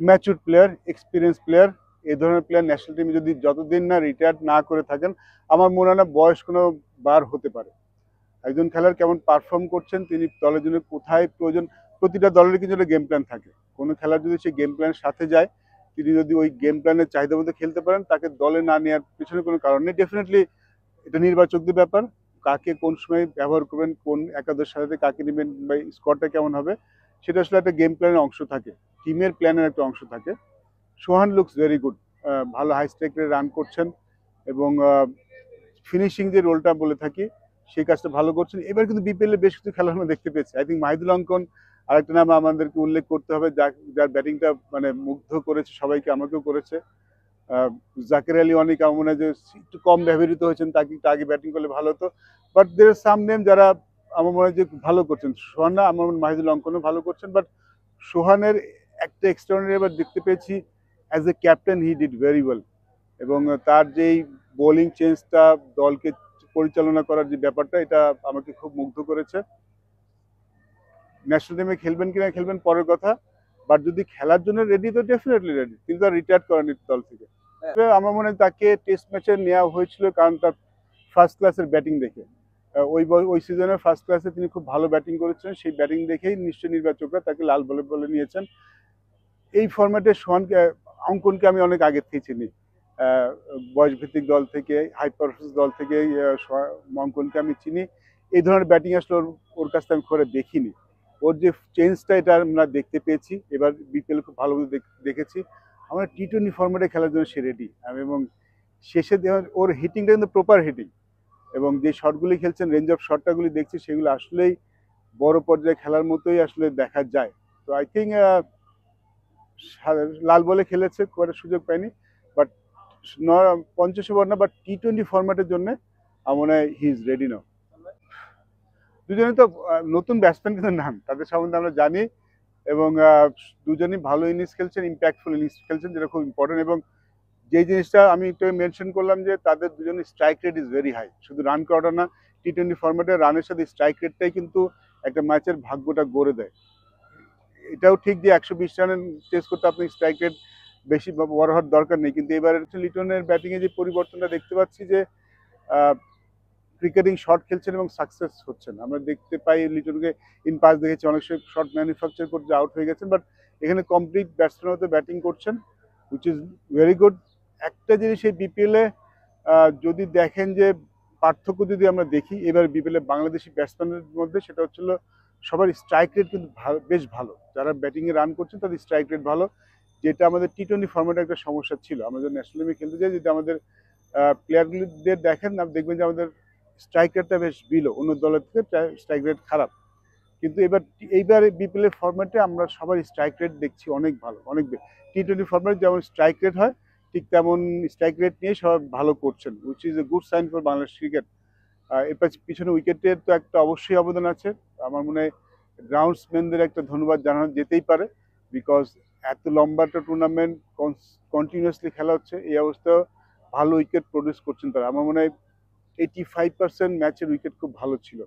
Mature player, experience player, এই ধরনের player national টিমে যদি যতদিন না রিটায়ার না করে থাকেন, আমার মনে হয় না বয়স কোনো বার হতে পারে। একজন খেলোয়াড় কেমন পারফর্ম করছেন, তিনি দলের জন্য কোথায় প্রয়োজন, প্রতিটা দলের কিন্তু একটা গেম প্ল্যান থাকে। কোনো খেলোয়াড় যদি সেই গেম প্ল্যানের সাথে যায়, তিনি যদি ওই গেম প্ল্যানের চাহিদা মতো খেলতে পারেন, তাকে দলে না নেওয়ার পিছনে কোনো কারণ নেই। ডেফিনেটলি এটা নির্বাচকদের ব্যাপার, কাকে কোন সময় ব্যবহার করবেন, কোন একাদশের সাথে কাকে নেবেন বা স্কোয়াডটা কেমন হবে, সেটা আসলে একটা গেম প্ল্যানের অংশ থাকে, টিমের প্ল্যানের একটা অংশ থাকে। সোহান লুকস ভেরি গুড, ভালো হাই স্ট্রাইকে রান করছেন এবং ফিনিশিং যে রোলটা বলে থাকি সেই কাজটা ভালো করছেন। এবার কিন্তু বিপিএল এ বেশ কিছু খেলা আমরা দেখতে পেয়েছি। আই থিঙ্ক মাহিদুল অঙ্কন আরেকটা নাম আমাদেরকে উল্লেখ করতে হবে, যার ব্যাটিংটা মানে মুগ্ধ করেছে সবাইকে, আমাকেও করেছে। জাকের আলী অনেক আমার মনে হয় যে একটু কম ব্যবহৃত হয়েছেন, তাকে একটু আগে ব্যাটিং করলে ভালো হতো। But there R some name যারা আমার মনে হয় যে ভালো করছেন। সোহান না, আমার মাহিদুল অঙ্কনও ভালো করছেন। বাট সোহানের একটা এক্সট্রাঅর্ডিনারি এবার দেখতে পেয়েছি, as a captain he did very well. এবং তার যেই বোলিং চেঞ্জটা, দলকে পরিচালনা করার যে ব্যাপারটা, এটা আমাকে খুব মুগ্ধ করেছে। ন্যাশনাল টিমে খেলবেন কিনা খেলবেন পরের কথা, বাট যদি খেলার জন্য রেডি তো ডেফিনেটলি রেডি, কিন্তু আর রিটায়ার করেনি দল থেকে। আমার মনে হয় তাকে টেস্ট ম্যাচে নেওয়া হয়েছিল কারণ তার ফার্স্ট ক্লাসের ব্যাটিং দেখে। ওই সিজনের ফার্স্ট ক্লাসে তিনি খুব ভালো ব্যাটিং করেছেন, সেই ব্যাটিং দেখেই নিশ্চয়ই নির্বাচকরা তাকে লাল বলে বলে নিয়েছেন। এই ফরম্যাটে সোহানকে, অঙ্কনকে আমি অনেক আগে থেকে চিনি, বয়সভিত্তিক দল থেকে, হাই পারফরমেন্স দল থেকে অঙ্কনকে আমি চিনি। এই ধরনের ব্যাটিং আসলে ওর কাছ থেকে আমি করে দেখিনি। ওর যে চেঞ্জটা, এটা আমরা দেখতে পেয়েছি এবার বিপিএল খুব ভালোভাবে দেখেছি। আমরা টি-20 ফরম্যাটে খেলার জন্য সে রেডি। এবং শেষে ওর হিটিংটা কিন্তু প্রপার হিটিং, এবং যে শটগুলি খেলছেন, রেঞ্জ অফ শটটাগুলি দেখছি, সেগুলো আসলেই বড় পর্যায়ে খেলার মতোই আসলে দেখা যায়। তো আই থিঙ্ক লাল বলে খেলেছে, খুব একটা সুযোগ পায়নি। বাট 50 ওভার না, বাট টি-20 ফরম্যাটের জন্য আমার মনে হয় হি ইজ রেডি নাও। দুজনে তো নতুন ব্যাটসম্যান কিন্তু নাম, তাদের সম্বন্ধে আমরা জানি। এবং দুজনই ভালো ইনিংস খেলছেন, ইম্প্যাক্টফুল ইনিংস খেলছেন, যেটা খুব ইম্পর্টেন্ট। এবং যে জিনিসটা আমি একটু মেনশন করলাম, যে তাদের দুজনের strike rate is very high. শুধু রান করাটা না, টি-20 ফরম্যাটে রানের সাথে স্ট্রাইক রেটটাই কিন্তু একটা ম্যাচের ভাগ্যটা গড়ে দেয়। এটাও ঠিক যে 120 রানের চেস করতে আপনি স্ট্রাইক রেট বেশি বড় হওয়ার দরকার নেই, কিন্তু এবার লিটনের ব্যাটিংয়ে যে পরিবর্তনটা দেখতে পাচ্ছি, যে ক্রিকেটিং শট খেলছেন এবং সাকসেস হচ্ছেন। আমরা দেখতে পাই লিটনকে ইন পাস দেখেছি, অনেক সময় শট ম্যানুফ্যাকচার করতে আউট হয়ে গেছেন, বাট এখানে কমপ্লিট ব্যাটসম্যান হতে ব্যাটিং করছেন, হুইচ ইজ ভেরি গুড। একটা জিনিস এই বিপিএলে যদি দেখেন, যে পার্থক্য যদি আমরা দেখি এবার বিপিএলে বাংলাদেশি ব্যাটসম্যানের মধ্যে, সেটা হচ্ছিল সবার স্ট্রাইক রেট কিন্তু বেশ ভালো। যারা ব্যাটিংয়ে রান করছেন তাদের স্ট্রাইক রেট ভালো, যেটা আমাদের টি-20 ফরম্যাটে একটা সমস্যা ছিল। আমরা যদি ন্যাশনাল টিমে খেলতে যাই, যদি আমাদের প্লেয়ারগুলিদের দেখেন, আপনি দেখবেন যে আমাদের স্ট্রাইক রেটটা বেশ বিলো, অন্য দলের থেকে স্ট্রাইক রেট খারাপ। কিন্তু এইবার বিপিএল ফরম্যাটে আমরা সবার স্ট্রাইক রেট দেখছি অনেক ভালো, অনেক টি-20 ফরম্যাটে যেমন স্ট্রাইক রেট হয়, ঠিক তেমন স্ট্রাইক রেট নিয়ে সবাই ভালো করছেন, which is a good sign for Bangladesh cricket. এর পিছনে উইকেটের তো একটা অবশ্যই অবদান আছে। আমার মনে হয় গ্রাউন্ডসম্যানদের একটা ধন্যবাদ জানানো যেতেই পারে, বিকজ এত লম্বা একটা টুর্নামেন্ট কন্টিনিউয়াসলি খেলা হচ্ছে, এই অবস্থায় ভালো উইকেট প্রডিউস করছেন তারা। আমার মনে হয় 85% ম্যাচের উইকেট খুব ভালো ছিল।